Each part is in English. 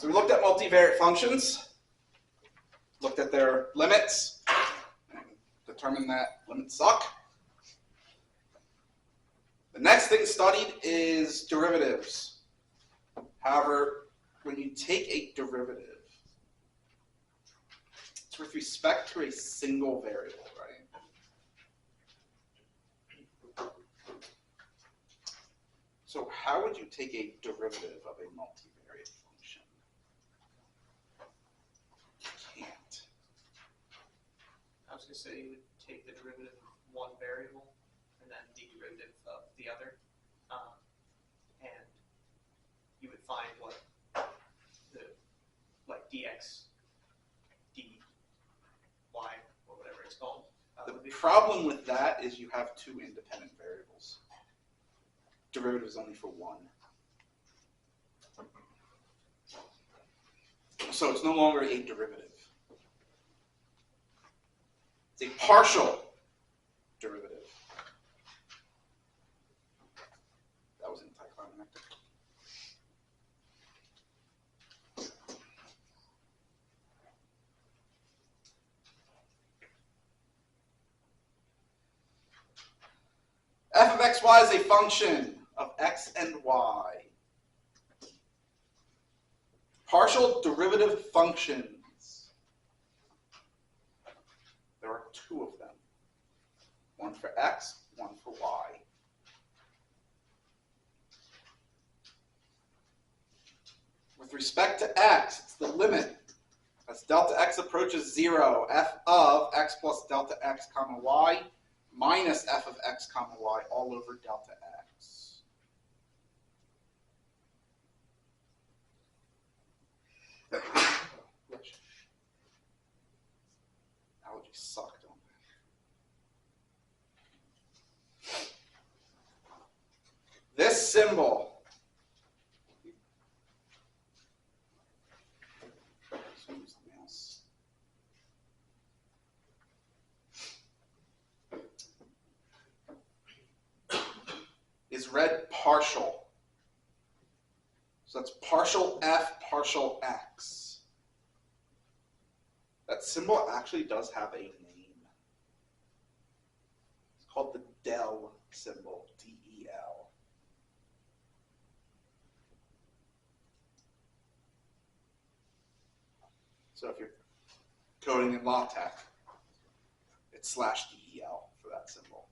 So we looked at multivariate functions, looked at their limits, and determined that limits suck. The next thing studied is derivatives. However, when you take a derivative, it's with respect to a single variable, right? So how would you take a derivative of a multivariate function? You can't. I was going to say you would take the derivative of one variable and then the derivative of the other, and you would find what the dx, dy, or whatever it's called. The problem with that is you have two independent variables. Derivative is only for one. So it's no longer a derivative. It's a partial derivative. That was anticlimactic. F of xy is a function of x and y. Partial derivative functions. There are two of them. One for x, one for y. With respect to x, it's the limit. As delta x approaches 0, f of x plus delta x comma y minus f of x comma y all over delta x. Allergies suck, don't they? This symbol is read partial. So that's partial f, partial x. That symbol actually does have a name. It's called the del symbol, D-E-L. So if you're coding in LaTeX, it's /del for that symbol.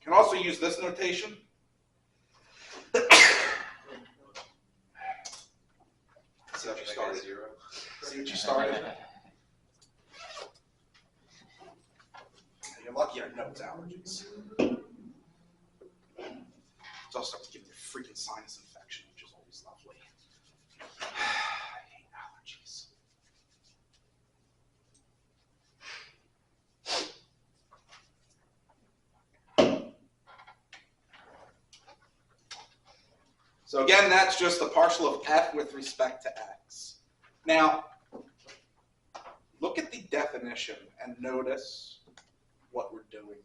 You can also use this notation. See what you started. See what you started. You're lucky I have nose allergies. So I'll start to give me a freaking sinus infection, which is always lovely. I hate allergies. So again, that's just the partial of f with respect to x. Now, look at the definition and notice what we're doing.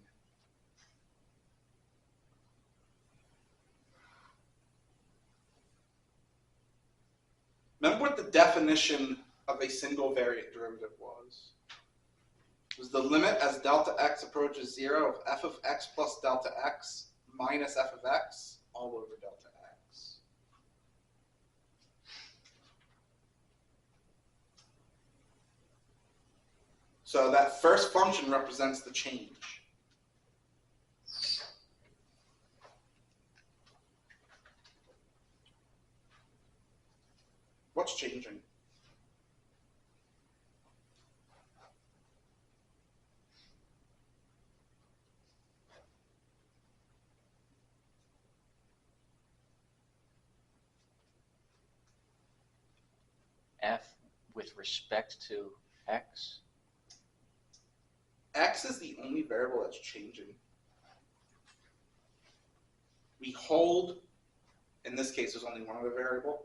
Remember what the definition of a single variate derivative was? It was the limit as delta x approaches 0 of f of x plus delta x minus f of x all over delta x. So that first function represents the change. What's changing? F with respect to x? X is the only variable that's changing. We hold, in this case, there's only one other variable,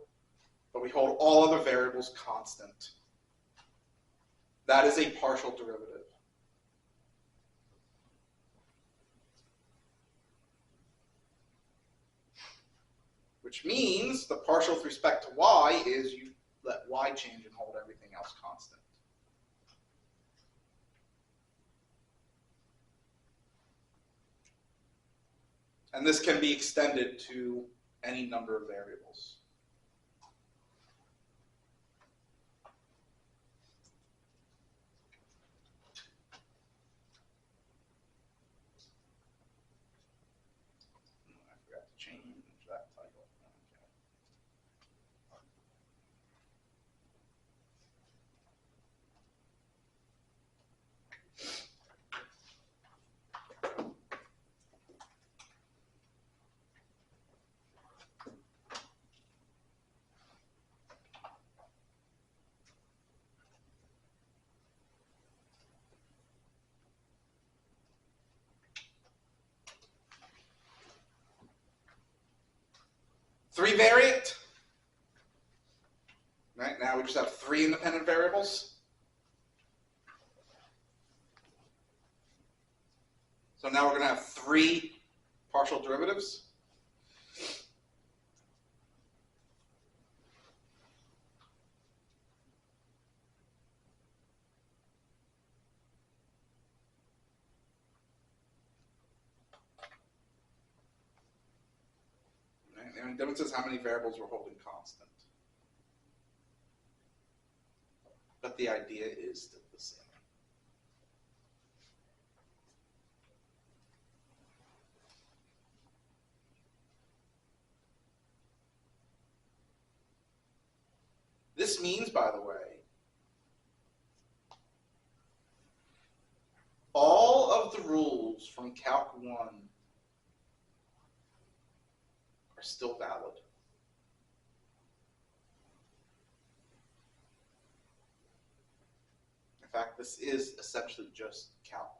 but we hold all other variables constant. That is a partial derivative. which means the partial with respect to y is you let y change and hold everything else constant. And this can be extended to any number of variables. I forgot to change that title. Three variant. Right, now we just have three independent variables. So now we're going to have three partial derivatives. Right, and the difference is how many variables we're holding constant. But the idea is still the same. This means, by the way, all of the rules from Calc 1 are still valid. In fact, this is essentially just Calc 1.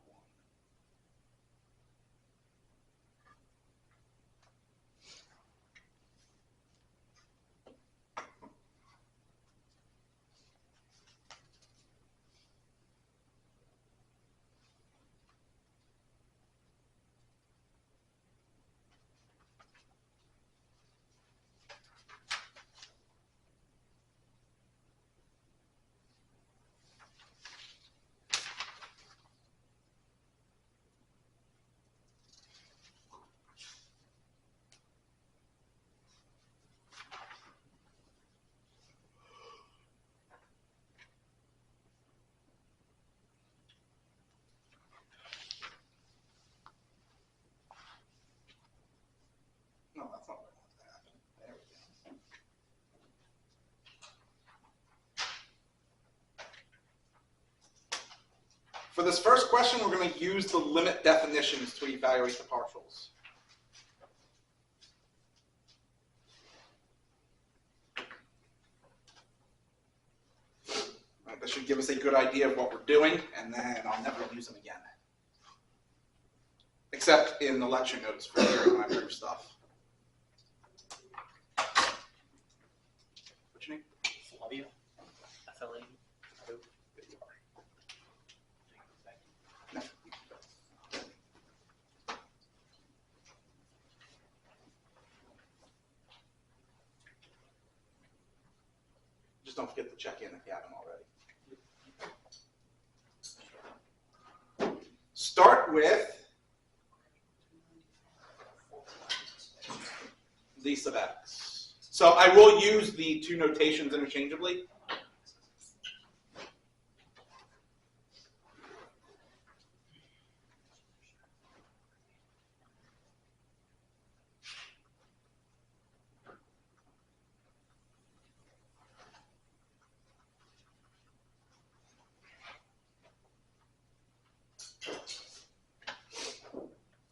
No, that's not what I want to happen. There we go. For this first question, we're going to use the limit definitions to evaluate the partials. Right, this should give us a good idea of what we're doing, and then I'll never use them again. Except in the lecture notes for hearing my proof stuff. What's your name? Flavia. FLA. There you are. No. Just don't forget to check in if you haven't already. Start with z sub x. So I will use the two notations interchangeably.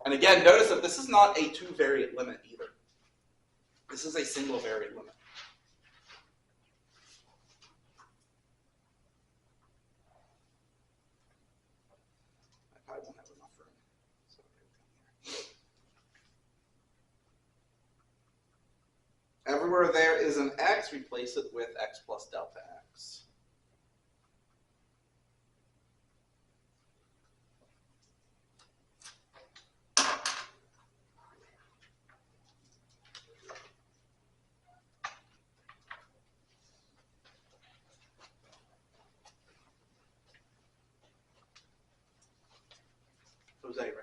And again, notice that this is not a two-variate limit either. This is a single-variate limit. I probably won't have enough room. So everywhere there is an x, replace it with x plus delta x. Jose, right?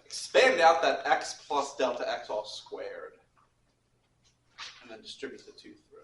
Expand out that x plus delta x all squared, and then distribute the 2 through.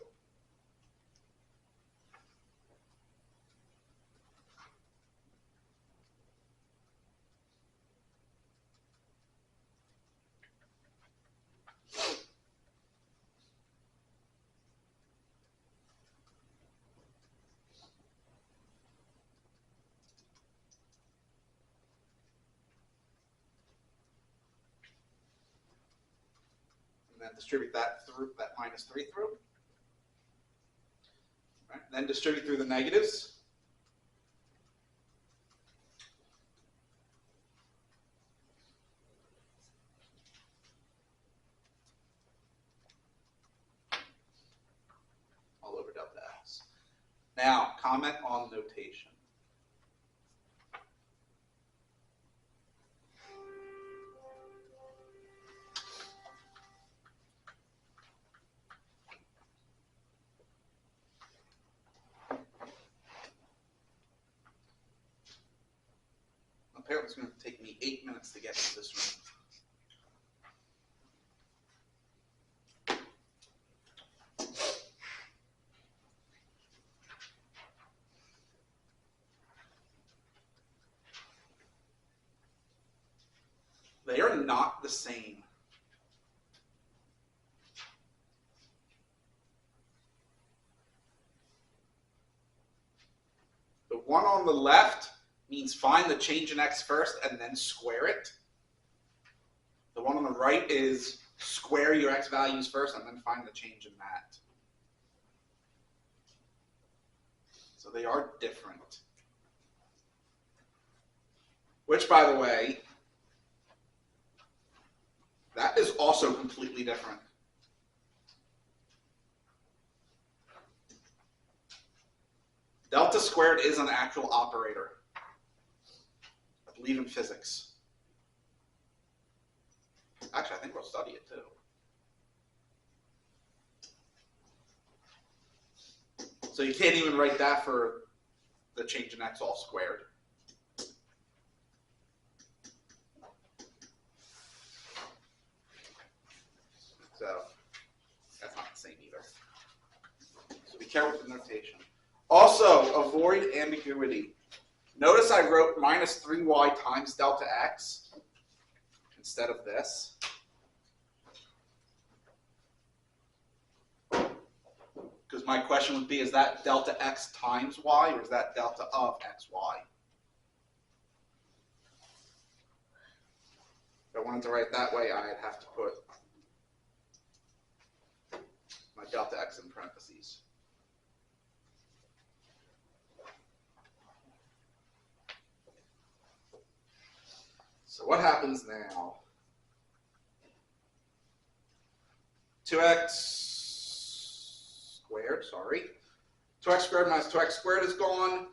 And then distribute that through, that minus 3 through. Right? Then distribute through the negatives. All over delta x. Now, comment on notation. Apparently it's going to take me 8 minutes to get to this room. They are not the same. The one on the left means find the change in x first and then square it. The one on the right is square your x values first and then find the change in that. So they are different. Which, by the way, that is also completely different. Delta squared is an actual operator. I believe in physics. Actually, I think we'll study it too. So you can't even write that for the change in x all squared. So that's not the same either. So be careful with the notation. Also, avoid ambiguity. Notice I wrote minus 3y times delta x instead of this. Because my question would be, is that delta x times y or is that delta of xy? If I wanted to write it that way, I'd have to put my delta x in parentheses. So what happens now? 2x squared, sorry. 2x squared minus 2x squared is gone.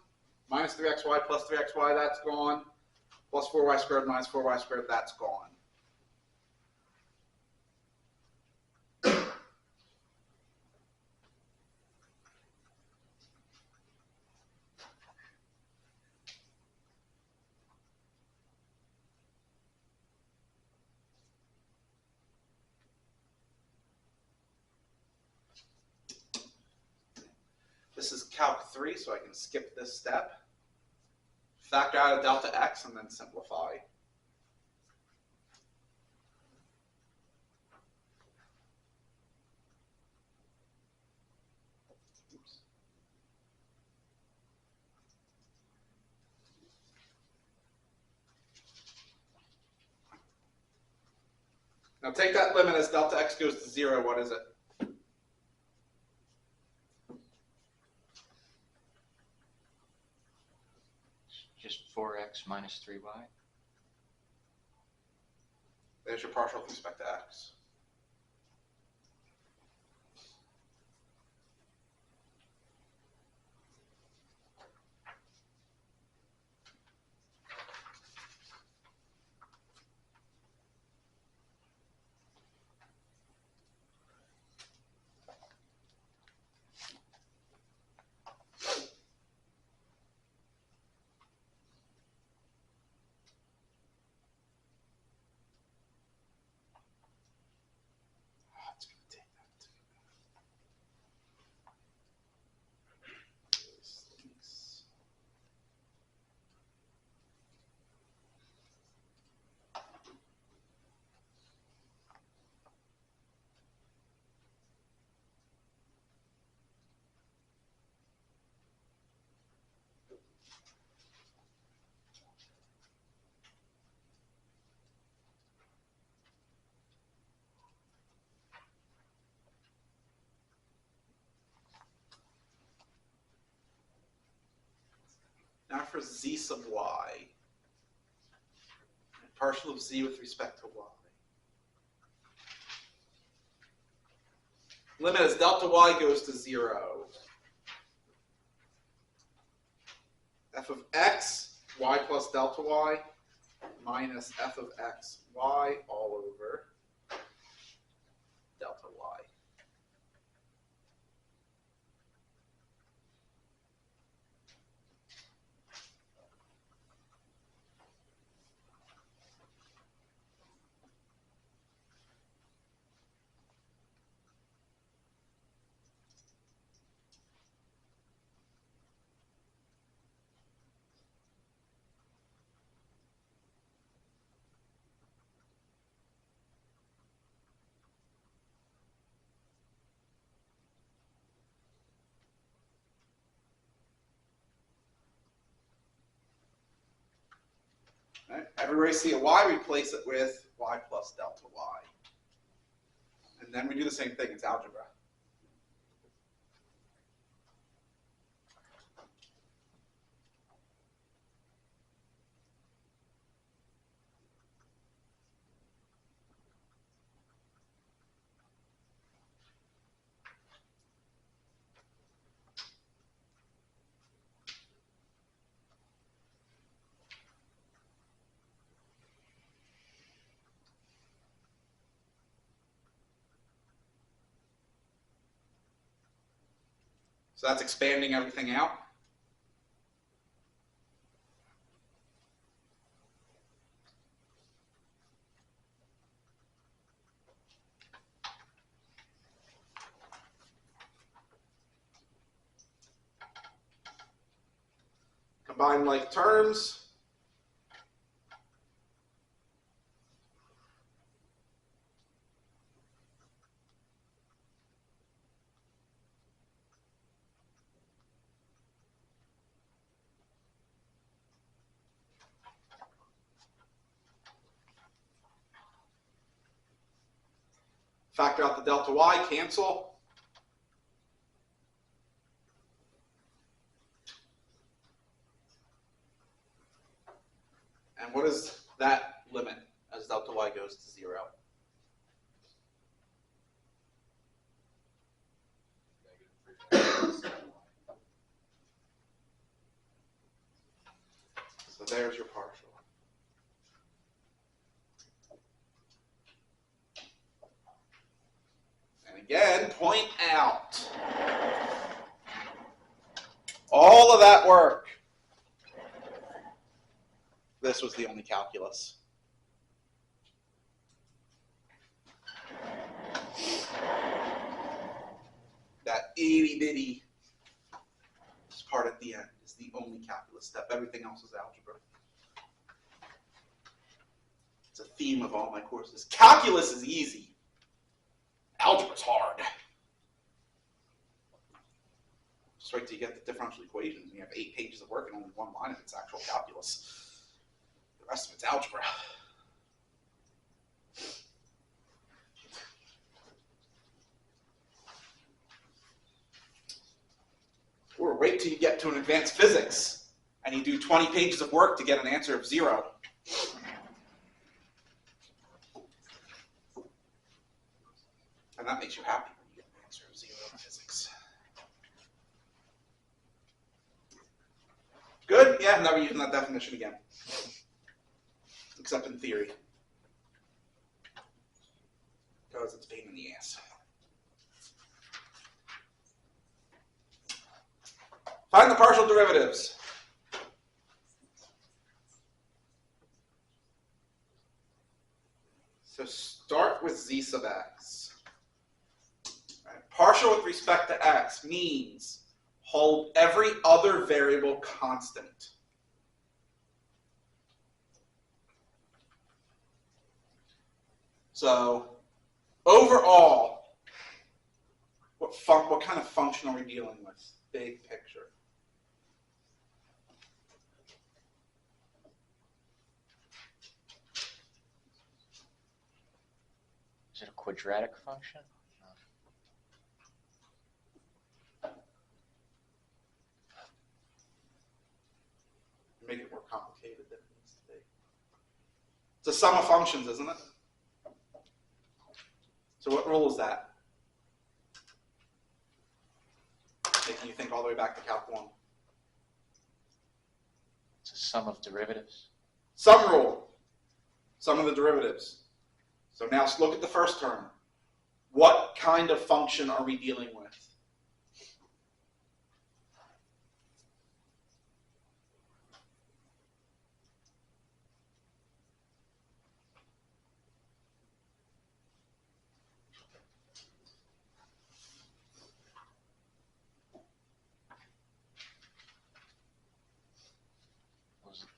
Minus 3xy plus 3xy, that's gone. Plus 4y squared minus 4y squared, that's gone. This is Calc 3, so I can skip this step. Factor out a delta x and then simplify. Oops. Now take that limit as delta x goes to 0. What is it? just 4x minus 3y. There's your partial with respect to x. It's going to take that. Now for z sub y. Partial of z with respect to y. Limit as delta y goes to 0. F of x, y plus delta y, minus f of x, y all over delta y. Right? Everywhere you see a y, replace it with y plus delta y. And then we do the same thing, it's algebra. So that's expanding everything out. Combine like terms. Factor out the delta y, cancel. And what is that limit as delta y goes to 0? So there's your partial. And again, point out. All of that work. This was the only calculus. That itty bitty part at the end is the only calculus step. Everything else is algebra. It's a theme of all my courses. Calculus is easy. Algebra's hard. Just wait till you get the differential equations and you have 8 pages of work and only 1 line of it's actual calculus. The rest of it's algebra. Or wait till you get to an advanced physics and you do 20 pages of work to get an answer of 0. And that makes you happy when you get an answer of 0 in physics. Good? Yeah, never using that definition again. Except in theory. Because it's a pain in the ass. Find the partial derivatives. So start with z sub x. Right. Partial with respect to x means hold every other variable constant. So overall, what kind of function are we dealing with? Big picture. Is it a quadratic function? Make it more complicated than it needs to be. It's a sum of functions, isn't it? So what rule is that? Making you think all the way back to Calc 1. It's a sum of derivatives. Sum rule. Sum of the derivatives. So now let's look at the first term. What kind of function are we dealing with?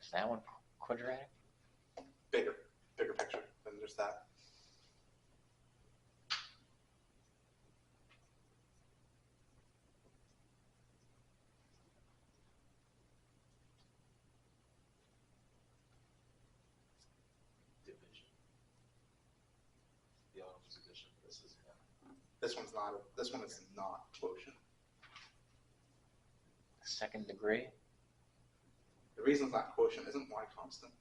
Is that one quadratic? Bigger picture than just that. Division. The other one's addition. This is This one is not quotient. Second degree? The reason it's not quotient isn't y constant.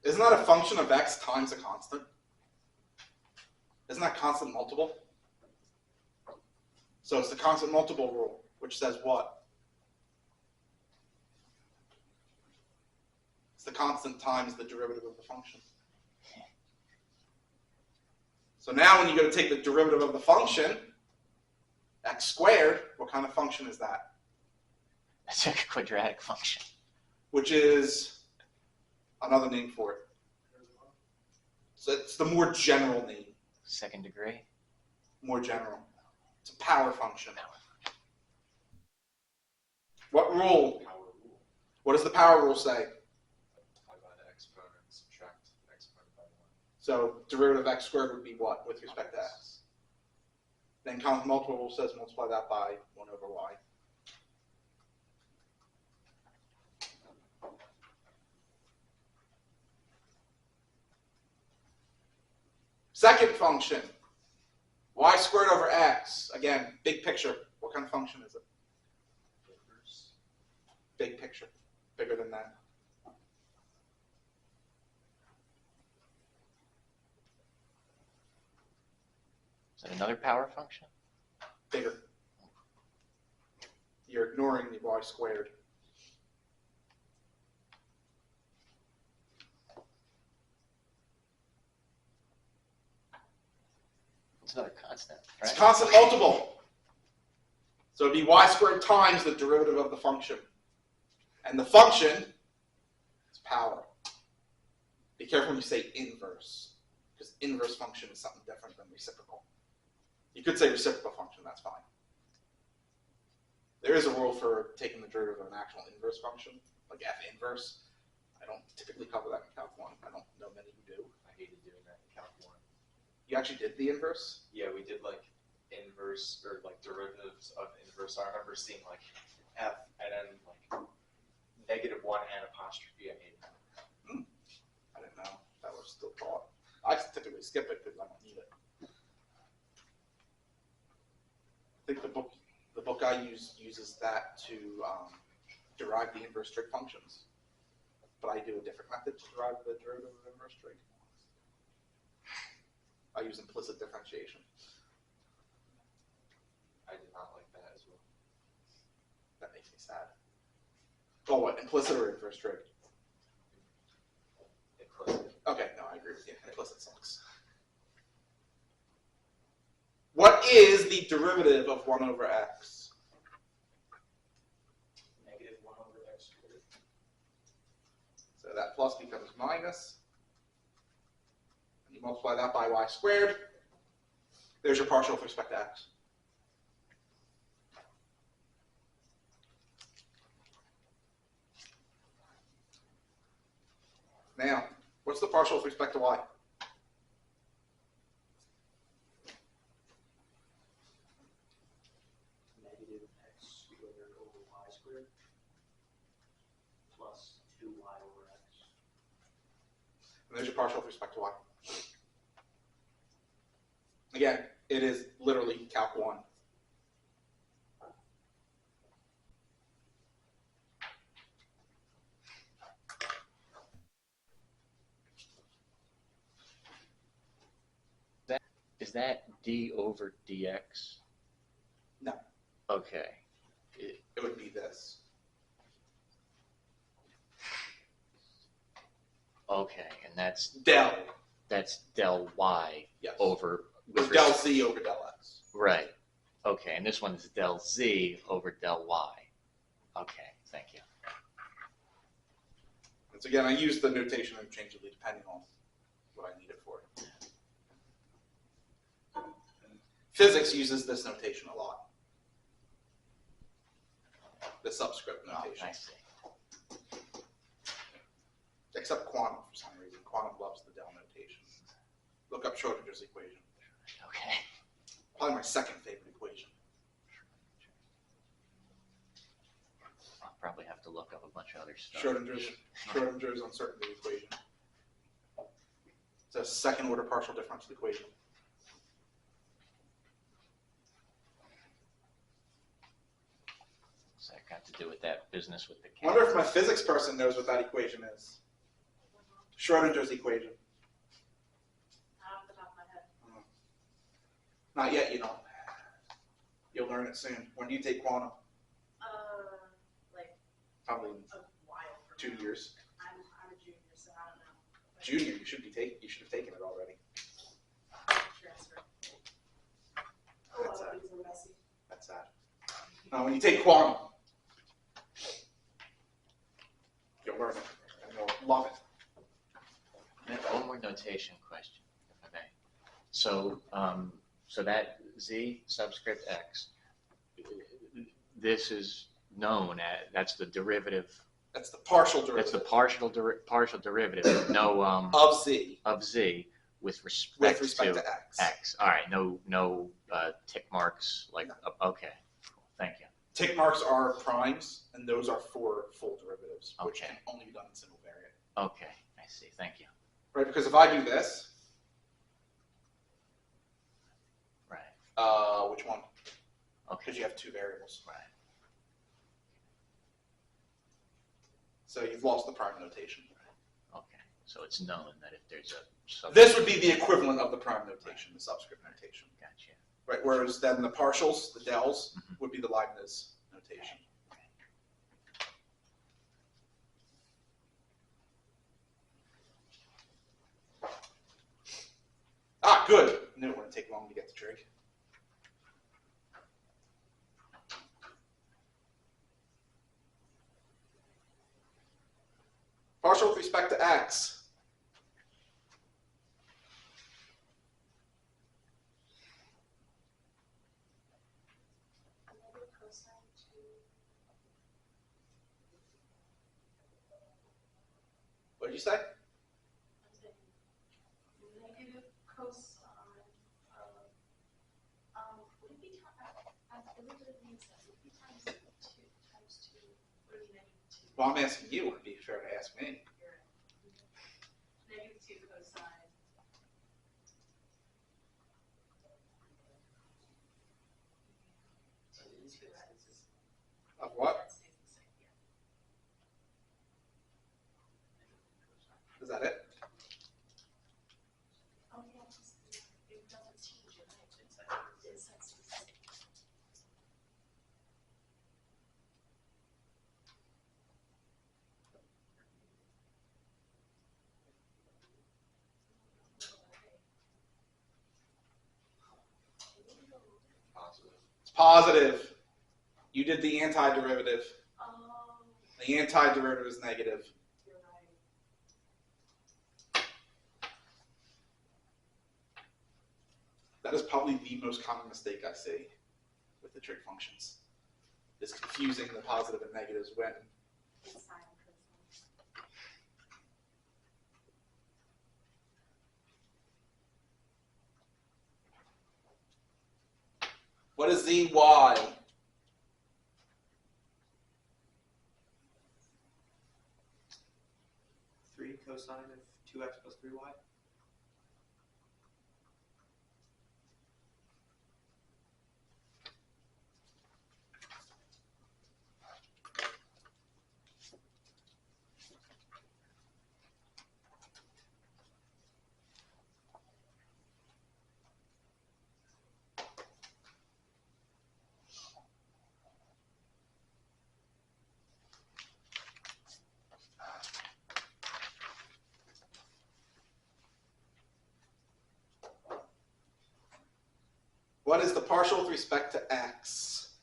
Isn't that a function of x times a constant? Isn't that constant multiple? So it's the constant multiple rule, which says what? It's the constant times the derivative of the function. So now when you go to take the derivative of the function, x squared, what kind of function is that? That's a quadratic function. Which is another name for it. So it's the more general name. Second degree? More general. It's a power function. What rule? power rule. What does the power rule say? Multiply by the exponent, subtract the exponent by 1. So derivative of x squared would be what with respect to x? Then constant multiple rule says multiply that by 1 over y. Second function, y squared over x. Again, big picture. What kind of function is it? Inverse. Big picture. Bigger than that. Is that another power function? Bigger. You're ignoring the y squared. It's another constant, It's right? constant multiple. So it'd be y squared times the derivative of the function. And the function is power. Be careful when you say inverse, because inverse function is something different than reciprocal. You could say reciprocal function, that's fine. There is a rule for taking the derivative of an actual inverse function, like f inverse. I don't typically cover that in Calc 1. I don't know many who do. I hated doing that in Calc 1. You actually did the inverse? Yeah, we did like inverse or like derivatives of inverse. I remember seeing like f and then like -1 and apostrophe. I hated that. I didn't know that was still taught. I typically skip it because I don't need it. I think the book book I use uses that to derive the inverse trig functions. But I do a different method to derive the derivative of inverse trig. I use implicit differentiation. I did not like that as well. That makes me sad. Oh, what, implicit or inverse trig? Implicit. Okay, no, I agree with you. Implicit sucks. What is the derivative of 1 over x? Negative 1 over x squared. So that plus becomes minus. And you multiply that by y squared. There's your partial with respect to x. Now, what's the partial with respect to y? Negative x squared over y squared plus 2y over x. And there's your partial with respect to y. Again, it is literally calc 1. Is that d over dx? No. Okay. It would be this. Okay, and that's Del. del y Yes. over Or with del res- z over del x. Right. Okay, and this one is del z over del y. Okay, thank you. And so again, I use the notation interchangeably depending on what I need it for. Physics uses this notation a lot. The subscript Oh, notation. I see. Except quantum for some reason. Quantum loves the del notation. Look up Schrodinger's equation. Okay. Probably my second favorite equation. I'll probably have to look up a bunch of other stuff. Schrodinger's uncertainty equation. It's a second order partial differential equation. So that got to do with that business with the I cat. wonder if my physics person knows what that equation is. Schrodinger's equation. Not off the top of my head. Not yet, you know. You'll learn it soon. When do you take quantum? Like Probably in a while from 2 now. years. I'm a junior, so I don't know. But Junior, you should have taken it already. transfer. A That's lot of these are messy. That's sad. Now, when you take quantum, you'll learn it and you'll love it. One more notation question, if I may. So, so that z subscript x, this is known as, that's the derivative, That's the partial that's derivative the partial derivative, no, of z of z with respect, with respect to to x. x. All right, no tick marks, like, okay, cool, thank you. Tick marks are primes, and those are for full derivatives, which Okay. can only be done in single variant. Okay, I see, thank you. Right? Because if I do this, Right, which one? okay, Because you have two variables. right. So you've lost the prime notation. Okay, so it's known that if there's a sub. This would be the equivalent of the prime notation, the subscript notation. Gotcha. Right? Whereas then the partials, the dels, Mhm. would be the Leibniz notation. Ah, good. I knew it wouldn't take long to get the trig. Partial with respect to x. Negative cosine 2. What did you say? I'm saying negative cosine of, would it be, it would mean that would it be times 2, times 2, would it be negative 2? Well, I'm asking you. It'd be fair to ask me. You're right. Negative 2 cosine. Of what? Is that it? Oh, yeah, just, it doesn't change your height, it's like, Positive. It's positive. You did the antiderivative. oh, The antiderivative is negative. you're right. That is probably the most common mistake I see with the trig functions. Is confusing the positive and negatives when It's sine cosine. what is zy? 3 cosine of 2x plus 3y. What is the partial with respect to x?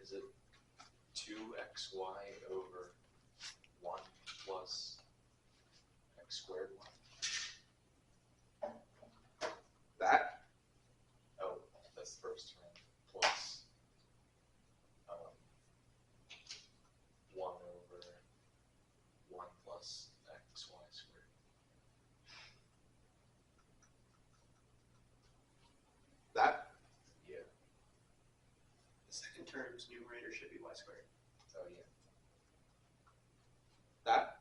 Is it 2xy over 1 plus x squared y? That? Oh, that's the first term, plus 1 over 1 plus xy squared. That? Yeah. The second term's numerator should be y squared. Oh, yeah. That?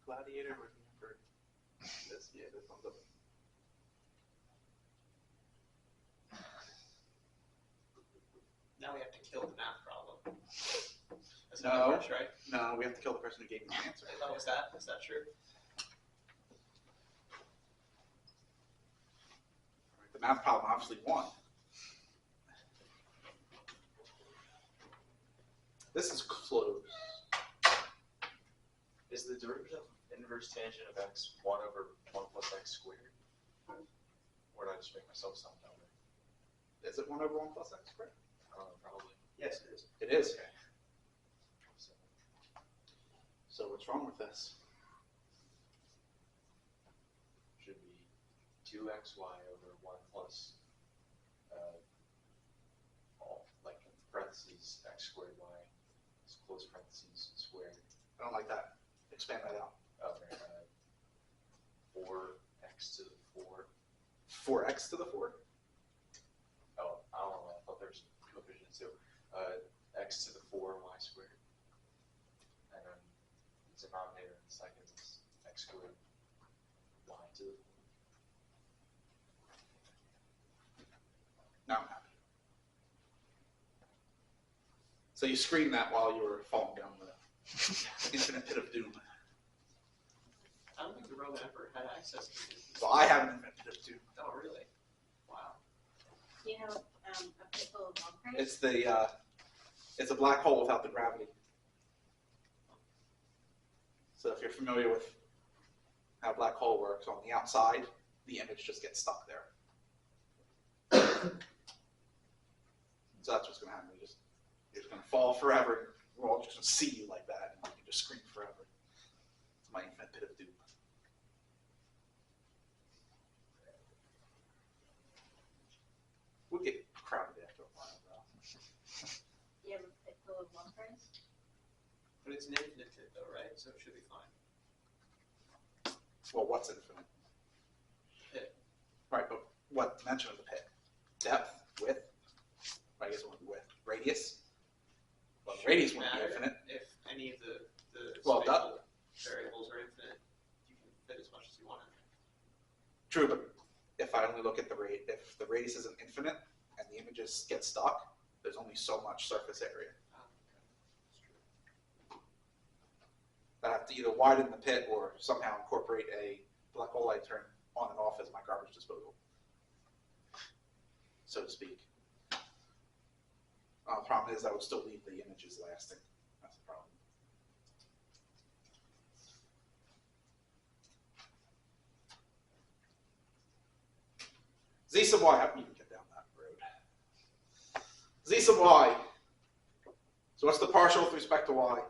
Gladiator looking for this? Yeah, this one's up. Now we have to kill the math problem. That's No. how it works, right? No, we have to kill the person who gave me the answer. Oh, is that true? The math problem obviously won. This is close. Is the derivative inverse tangent of x 1 over 1 plus x squared? Or did I just make myself sound dumber? Is it 1 over 1 plus x squared? Probably. Yes, it is. It is. Okay. So, So what's wrong with this? should be 2xy over 1 plus, all, like parentheses, x squared y, close parentheses, squared. I don't like that. Expand that out. Okay, 4x to the 4. 4x to the 4? Oh, I don't know. I thought there was coefficients too. X to the 4 y squared. And then the denominator in the second is x squared y to the 4. Now I'm happy. So you screamed that while you were falling down the infinite pit of doom. I don't think the Roman Emperor had access to this. So I have an infinite pit of doom. Oh, really? Wow. You know, a pit full of long press? It's a black hole without the gravity. So if you're familiar with how a black hole works, on the outside, the image just gets stuck there. So that's what's going to happen. You're just going to fall forever. We're all just going to see you like that, and you can just scream forever. It's my infinite pit of doom. We'll get crowded after a while, though. You have a pit full of long press? But it's an infinite pit though, right? So it should be fine. Well, what's infinite? Pit. Right, but what dimension of the pit? Depth? Width? I guess it wouldn't be width. Radius? Well, the radius wouldn't be Matter infinite. If any of the Well, spatial variables are infinite, you can fit as much as you want in there. True, but if I only look at if the radius isn't infinite and the images get stuck, there's only so much surface area. That's true. I have to either widen the pit or somehow incorporate a black hole I turn on and off as my garbage disposal, so to speak. The problem is I would still leave the images lasting. That's the problem. Z sub y, how can you even get down that road? Z sub y. So what's the partial with respect to y?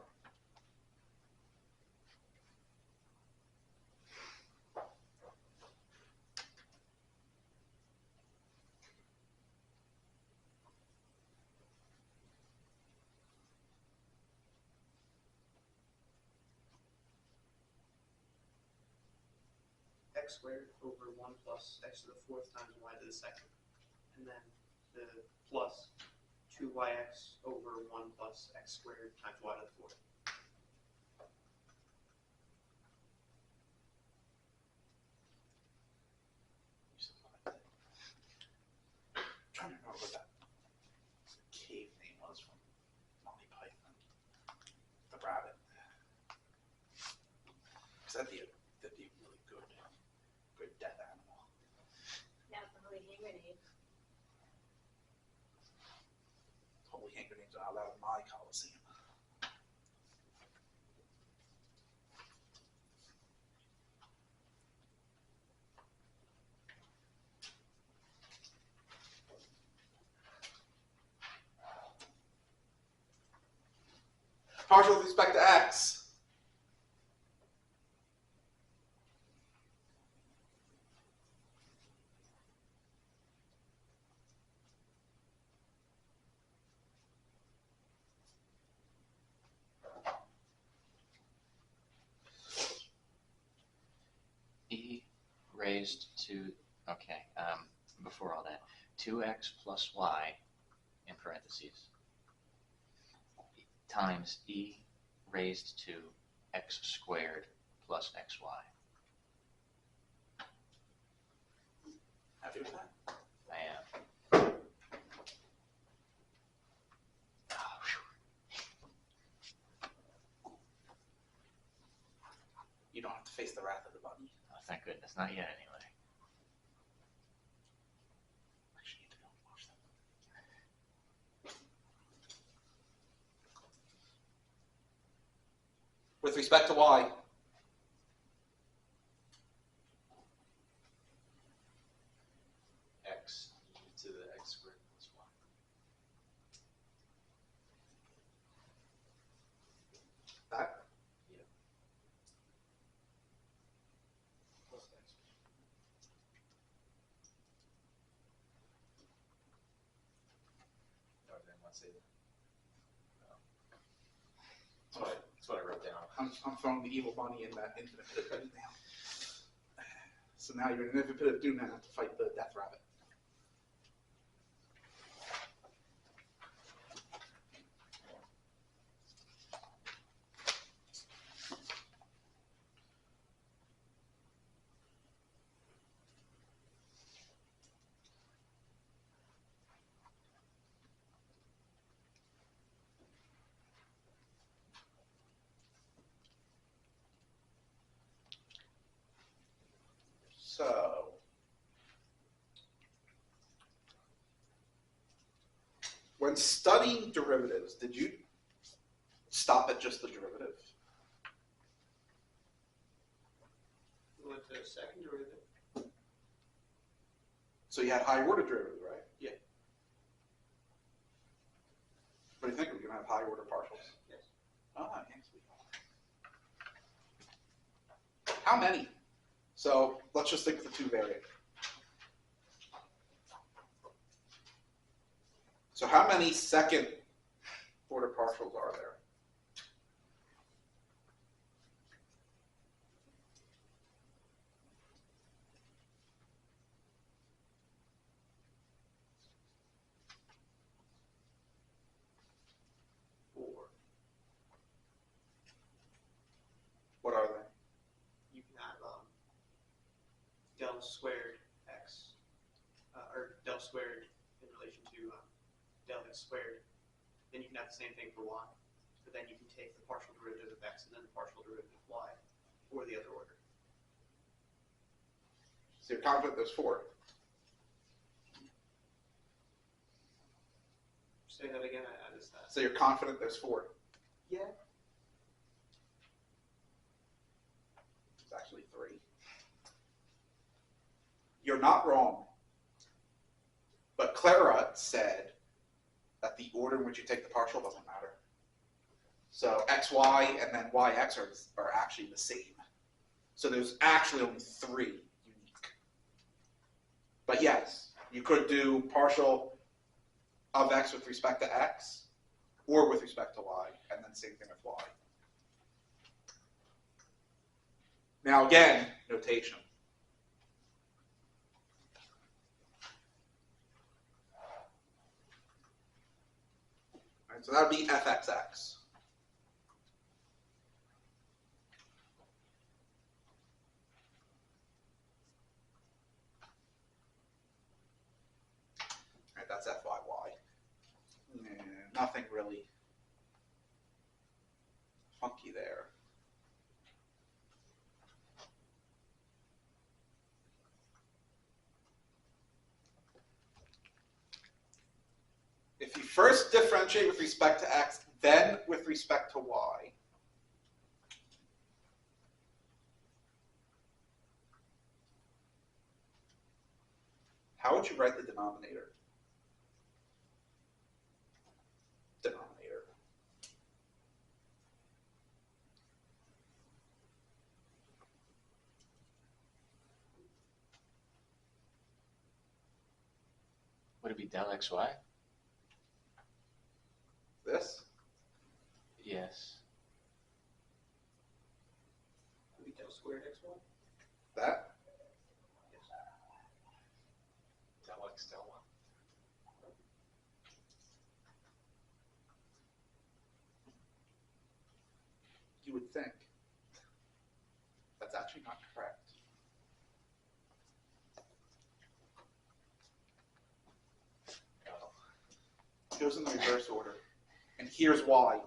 X squared over 1 plus x to the 4th times y to the 2nd. And then the plus 2yx over 1 plus x squared times y to the 4th. I'm trying to remember what that cave name was from Monty Python. The rabbit. Because that'd be a really good death animal. Now the holy hand grenade. Holy hand grenades are not allowed in my Coliseum. Partial with respect to x. E raised to, okay, before all that, 2x plus y in parentheses times e raised to x squared plus xy. Happy with that? I am. Oh, phew. You don't have to face the wrath of the bunny. Oh, thank goodness, not yet anyway. Actually, you need to go and watch that. With respect to y, X e to the x squared plus y. that Yeah. Plus x. No, I didn't want to say that. That's what I wrote down. I'm throwing the evil bunny in that infinite pit of doom now. So now you're in an infinite pit of doom now to fight the death rabbit. So studying derivatives, did you stop at just the derivative? We went to a second derivative. So you had high order derivative, right? Yeah. What do you think? We're going to have high order partials? Yes. Ah, yes, we are. How many? So let's just think of the two variant. So how many second order partials are there? What are they? You can have del squared x, or del squared in relation to del x squared. Then you can have the same thing for y, but then you can take the partial derivative of x and then the partial derivative of y, or the other order. So you're confident there's four. Say that again, I missed that. So you're confident there's four. Yeah. It's actually three. You're not wrong. But Clara said that the order in which you take the partial doesn't matter. So xy and then yx are actually the same. So there's actually only three unique. But yes, you could do partial of x with respect to x or with respect to y, and then same thing with y. Now again, notation. All right, so that would be fxx. All right, that's fyy. Nothing really funky there. If you first differentiate with respect to x, then with respect to y, how would you write the denominator? Denominator. Would it be del xy? This? Yes. Would be del squared xy? That? Yes. Del x, del y. You would think. That's actually not correct. It goes in the reverse order. And here's why.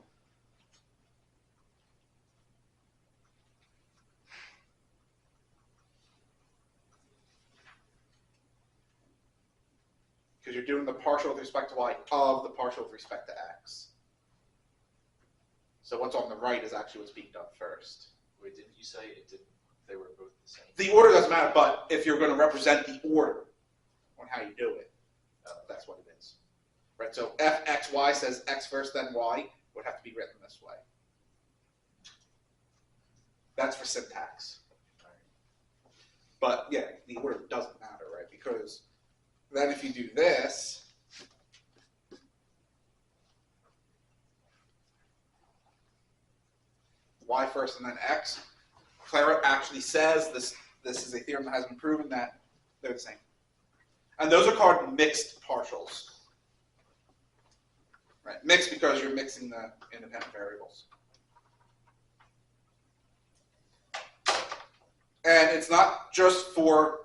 Because you're doing the partial with respect to y of the partial with respect to x. So what's on the right is actually what's being done first. Wait, didn't you say it didn't? They were both the same. The order doesn't matter, but if you're going to represent the order on how you do it, that's what it is. Right? So fxy says x first, then y would have to be written this way. That's for syntax. But yeah, the order doesn't matter, right? Because then if you do this, y first and then x, Clara actually says this is a theorem that has been proven that they're the same. And those are called mixed partials. Right? Mixed because you're mixing the independent variables. And it's not just for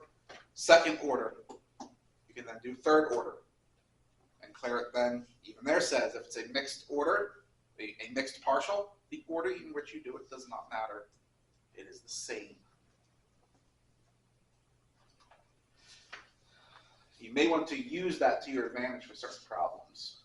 second order. You can then do third order. And Clara then even there says if it's a mixed order, a mixed partial, the order in which you do it does not matter. It is the same. You may want to use that to your advantage for certain problems.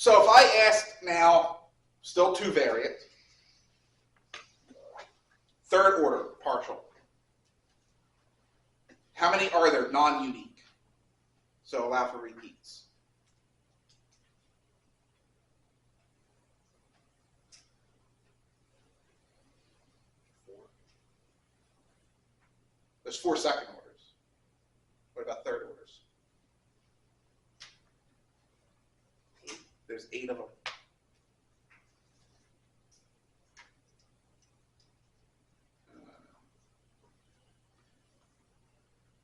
So if I asked now, still two variant, third order partial, how many are there non-unique? So allow for repeats. There's 4 second orders. What about third orders? There's 8 of them.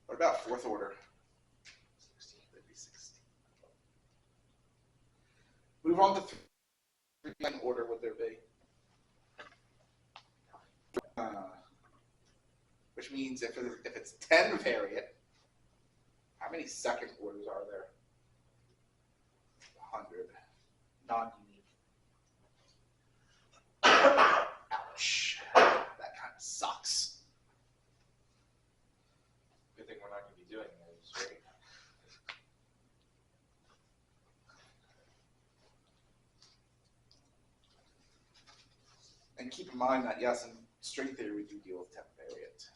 What about fourth order? 16, that'd be 16. Move on to 3. What order would there be? Which means if it's 10 variant, how many second orders are there? 100. Non-unique. Ouch. That kind of sucks. Good thing we're not going to be doing those, right? And keep in mind that, yes, in string theory, we do deal with 10 variant.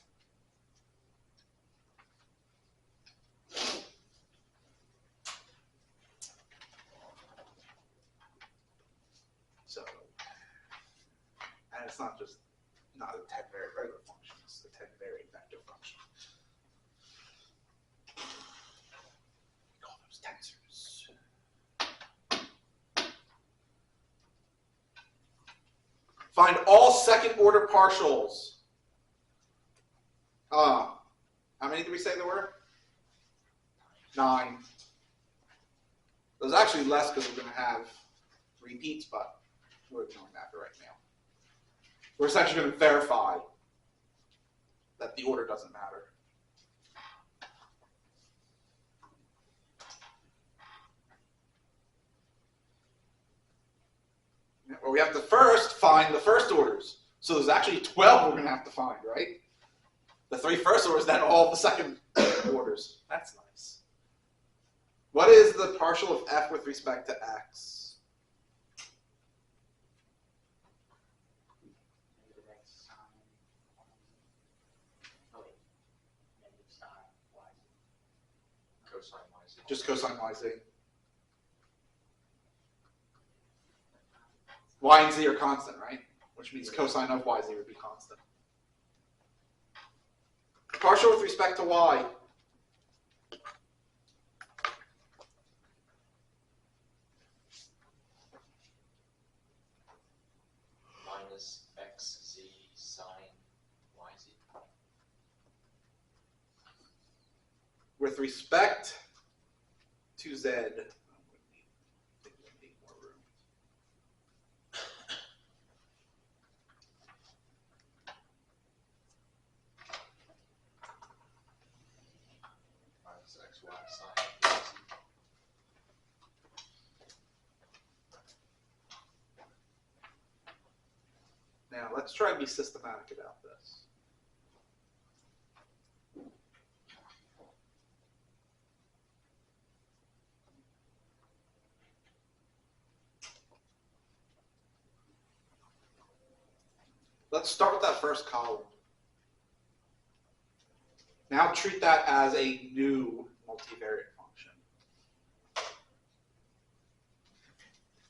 So, and it's not a 10 variant regular function, it's a 10 variant vector function. We call those tensors. Find all second order partials. How many did we say there were? 9. There's actually less because we're going to have repeats, but we're ignoring that for right now. We're essentially going to verify that the order doesn't matter. Well, we have to first find the first orders. So there's actually 12 we're going to have to find, right? The 3 first orders, then all the second orders. That's nice. What is the partial of f with respect to x? Negative x sine. Oh wait. Negative sine y. Cosine y z. Just cosine yz. Y and z are constant, right? Which means cosine of yz would be constant. Partial with respect to y. Minus xz sine yz. With respect to z. I think we need more room. Minus xy sine yz. Now, let's try and be systematic about this. Let's start with that first column. Now treat that as a new multivariate function.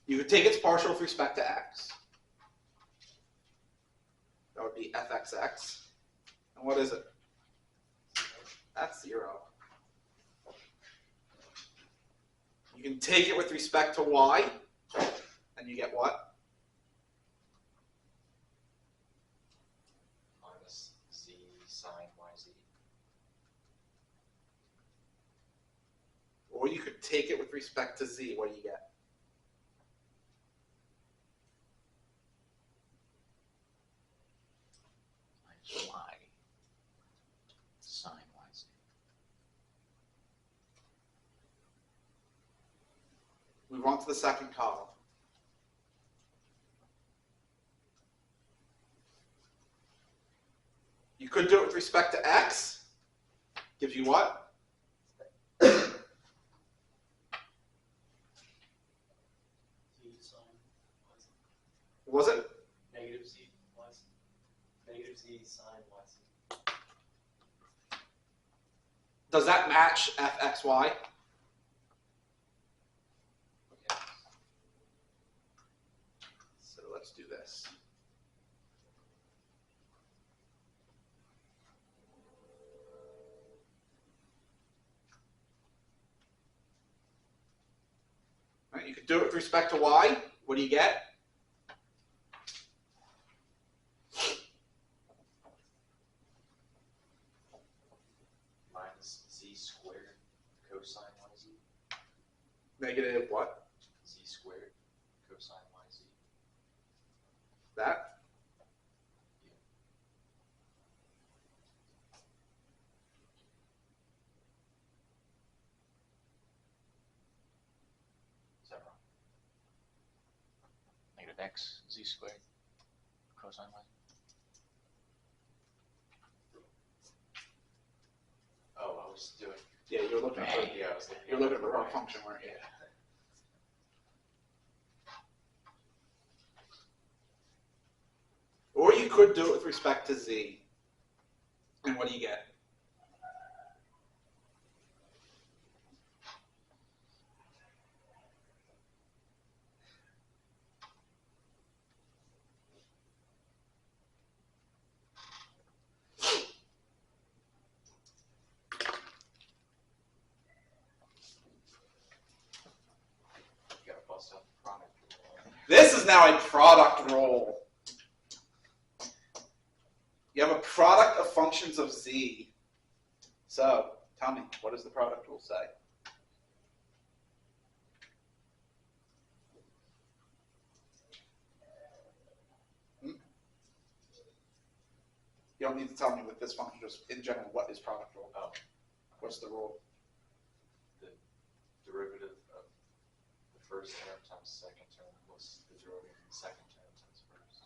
You could take its partial with respect to x. That would be fxx. And what is it? That's 0. You can take it with respect to y, and you get what? Minus z sine yz. Or you could take it with respect to z. What do you get? Minus y sine yz. Move on to the second column. You could do it with respect to x. Gives you what? Negative z sine yz. Does that match fxy? Okay. So let's do this. Right, you could do it with respect to y. What do you get? Minus z squared cosine yz. Negative what? Z squared cosine yz. That? Is that wrong? Negative x z squared cosine y. Oh, I was doing. Yeah, you're looking at the, Yeah, I was looking. you're looking at the wrong function, weren't you? Yeah. Or you could do it with respect to z. And what do you get? You gotta bust out the product. This is now a product rule. You have a product of functions of z. So, tell me, what does the product rule say? Hmm? You don't need to tell me with this function, just in general, what is product rule? Oh, What's the rule? derivative of the first term times second term plus the derivative of the second term times first.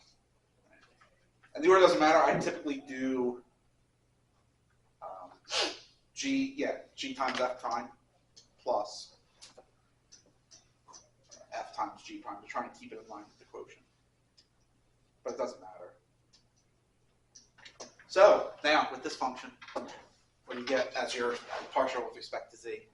And the order doesn't matter. I typically do g times f prime plus f times g prime to try and keep it in line with the quotient. But it doesn't matter. So now with this function, what do you get as your partial with respect to z?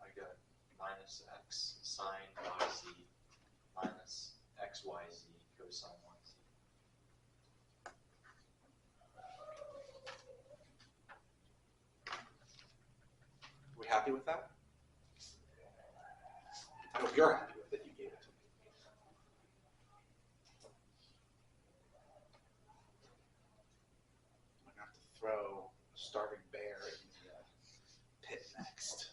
I got minus x sine yz minus xyz cosine yz. Are we happy with that? I hope you're happy with it. You gave it to me. I'm gonna have to throw a starving bear in the pit next.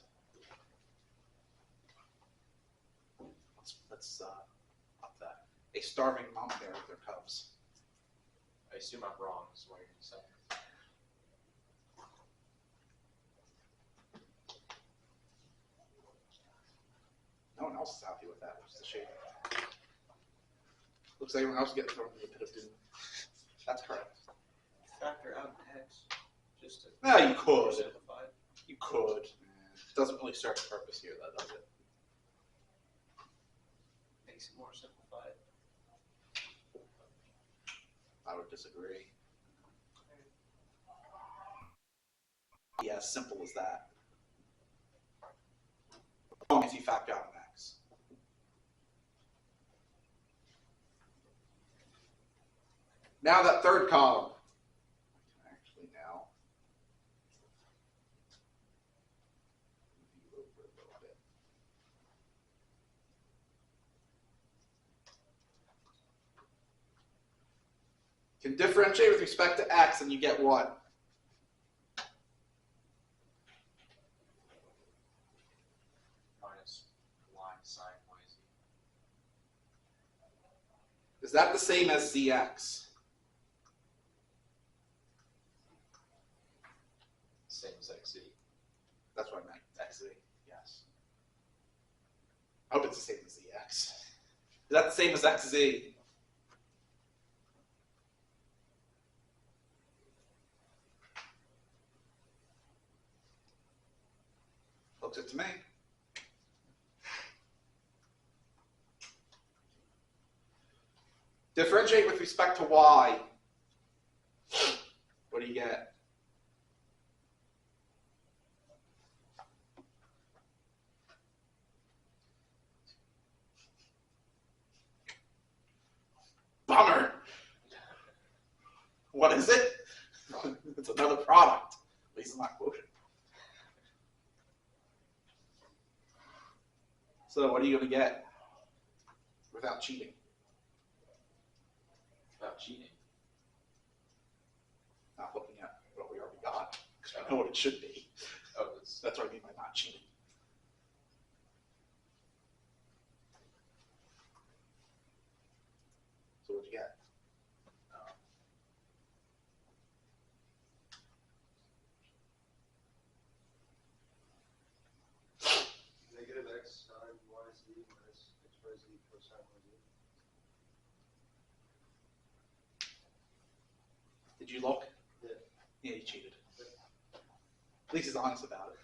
Let's up that. A starving mom bear with their cubs. I assume I'm wrong, is what you're saying. No one else is happy with that, which is a shame. Looks like everyone else is getting thrown in the pit of doom. That's correct. Factor out an x, just to No, you could. simplify. You could. It doesn't really serve a purpose here, though, does it? Makes it more simplified. I would disagree. Yeah, as simple as that. As long as you factor out an x. Now that third column. I can actually now view over a little bit. Can differentiate with respect to x, and you get what? Minus y sine yz. Is that the same as zx? Same as xz. That's what I meant. Xz, yes. I hope it's the same as zx. Is that the same as xz? Looks it to me. Differentiate with respect to y. What do you get? Bummer. What is it? It's another product. At least it's not quotient. So what are you going to get without cheating? Without cheating. Not looking at what we already got, because we know what it should be. Oh, it's That's what I mean by not cheating. So what'd you get? Negative x sine yz minus xyz cosine yz. Did you look? Yeah. Yeah, you cheated. At least he's honest about it.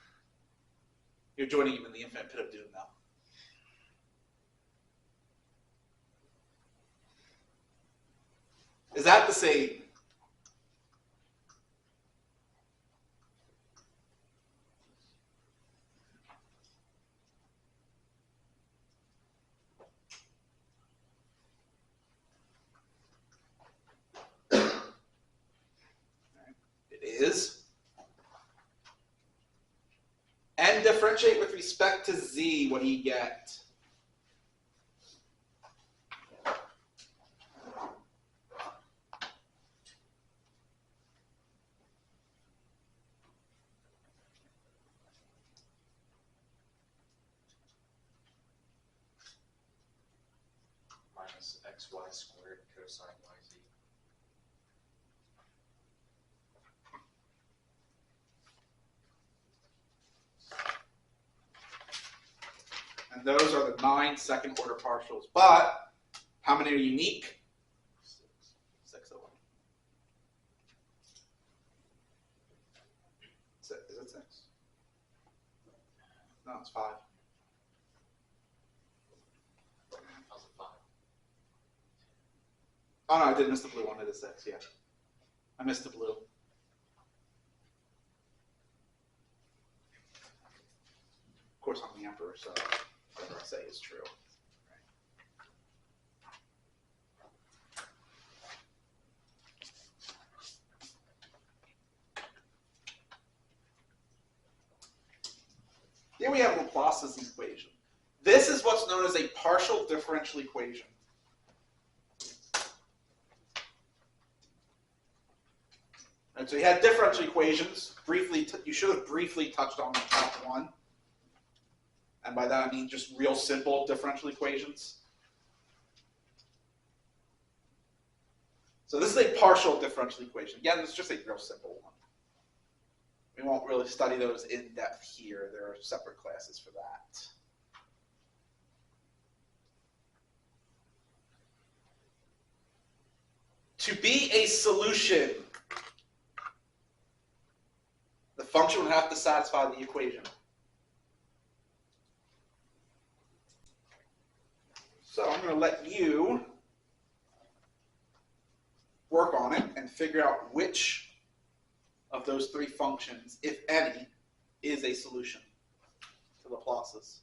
You're joining him in the infinite pit of doom now. Is that the same? It is. And differentiate with respect to z. What do you get? minus xy squared cosine yz. And those are the 9 second order partials. But how many are unique? 6 of them. Is it 6? No, it's 5. How's it 5? Oh no, I did miss the blue one. It is 6, yeah. I missed the blue. Of course, I'm the emperor, so whatever I say is true. Here we have Laplace's equation. This is what's known as a partial differential equation. And so you had differential equations. Briefly, you should have briefly touched on the top one. And by that I mean just real simple differential equations. So this is a partial differential equation. Again, it's just a real simple one. We won't really study those in depth here. There are separate classes for that. To be a solution, the function would have to satisfy the equation. So I'm going to let you work on it and figure out which of those 3 functions, if any, is a solution to Laplace's.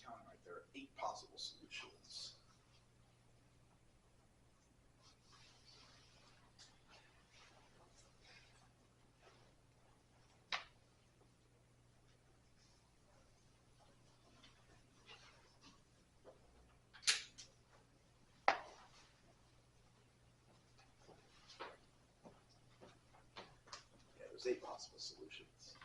counting right, there are 8 possible solutions. Yeah, there's 8 possible solutions.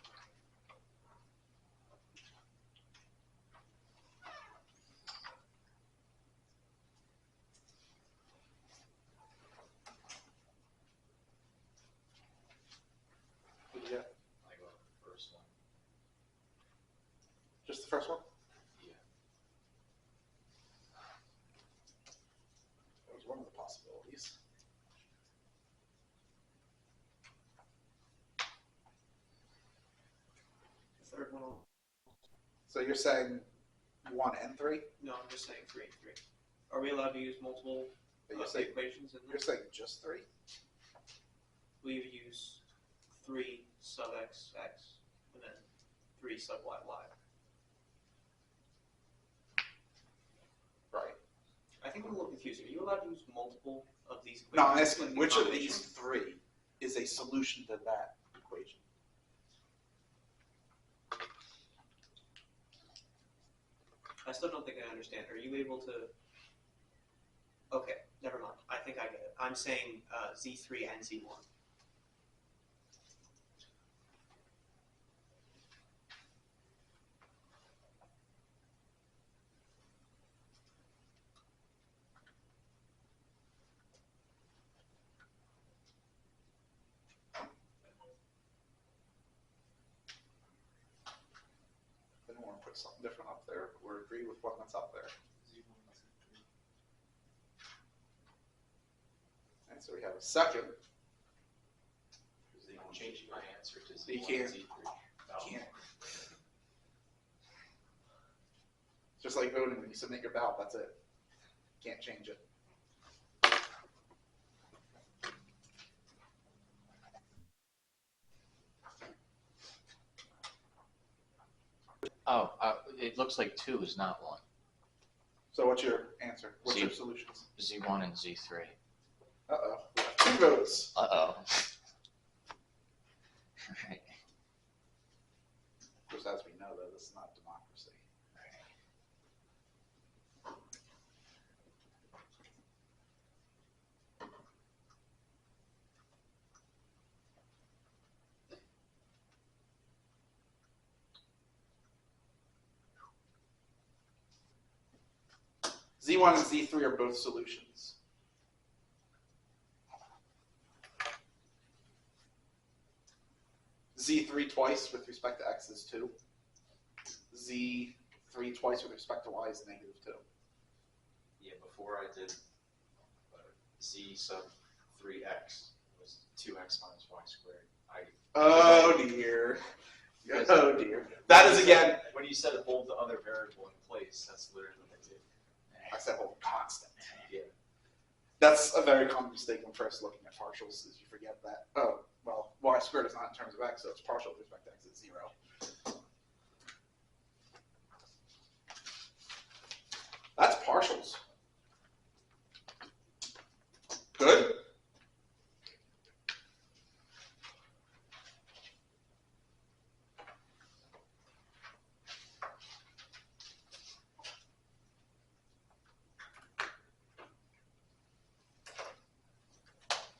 What do you got? I go with the first one. Just the first one? Yeah. That was one of the possibilities. The third one, So you're saying 1 and 3? no, I'm just saying 3 and 3. Are we allowed to use multiple But of you're the saying, equations in you're this? saying just 3? We would use 3 sub x, x, and then 3 sub y, y. Right. I think I'm a little confused. Are you allowed to use multiple of these equations? No, I'm asking like the which of combination? these 3 is a solution to that equation? I still don't think I understand. Are you able to? Okay, never mind. I think I get it. I'm saying Z3 and Z1. Then we want to put something different up there or agree with one that's up there. And so we have a second. Is they changing my answer to You Z1 can't. and Z3? No. Can't. Just like voting, when you submit your ballot, that's it. Can't change it. Oh, it looks like 2 is not 1. So what's your answer? What's Z. your solutions? Z1 and Z3. Uh-oh. We have 2 votes. Uh-oh. Right. Of course, as we know, though, this is not democracy. Z1 and Z3 are both solutions. Z3 twice with respect to x is 2. Z3 twice with respect to y is -2. Yeah, before I did Z sub 3x was 2x minus y squared. Oh dear. Oh dear. That is again, When you said hold the other variable in place, that's literally what I did. I said hold constant. Yeah. That's a very common mistake when first looking at partials is you forget that, oh, well, y squared is not in terms of x, so it's partial with respect to x is 0. That's partials. Good?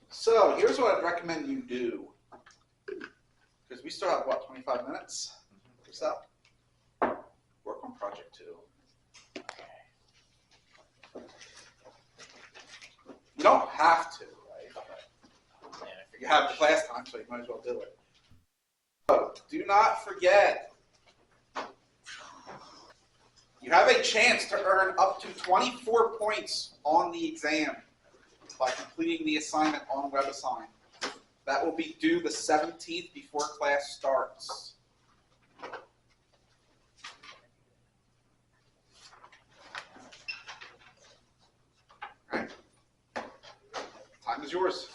So here's what I'd recommend you do. Because we still have, what, 25 minutes or so? Work on project 2. You don't have to, right? But you have the class time, so you might as well do it. So do not forget, you have a chance to earn up to 24 points on the exam by completing the assignment on WebAssign. That will be due the 17th before class starts. All right. Time is yours.